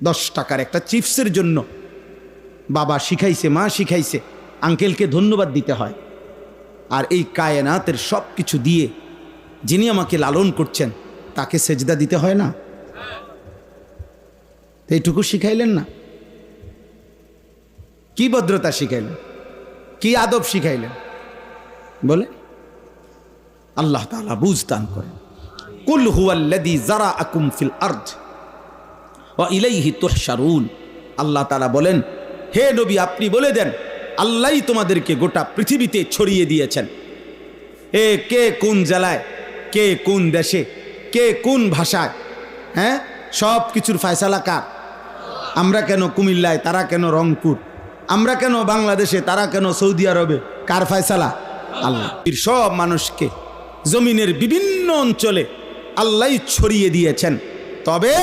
10 টাকার একটা চিপসের জন্য বাবা শিখাইছে, মা শিখাইছে, আঙ্কেলকে ধন্যবাদ দিতে হয়। আর এই কায়নাতের সব কিছু দিয়ে যিনি আমাকে লালন করছেন তাকে সেজদা দিতে হয় না? এইটুকু শিখাইলেন না? কি ভদ্রতা শিখাইলেন, কি আদব শিখাইলেন বলে? আল্লাহ তাআলা বুঝ দান করেন। কুল হুয়াল্লাযী যারাআকুম ফিল আরদ ওয়া ইলাইহি তুহশারুন। আল্লাহ তাআলা বলেন, হে নবী আপনি বলে দেন, আল্লাহই তোমাদেরকে গোটা পৃথিবীতে ছড়িয়ে দিয়েছেন। কে কোন জেলায়, কে কোন দেশে, কে কোন ভাষায়, হ্যাঁ, সব কিছুর ফয়সালা কার? আমরা কেন কুমিল্লায়, তারা কেন রংপুর, আমরা কেন বাংলাদেশে, তারা কেন সৌদি আরবে, কার ফয়সালা? আল্লাহ। সব মানুষকে জমিনের বিভিন্ন অঞ্চলে আল্লাহই ছড়িয়ে দিয়েছেন। তবে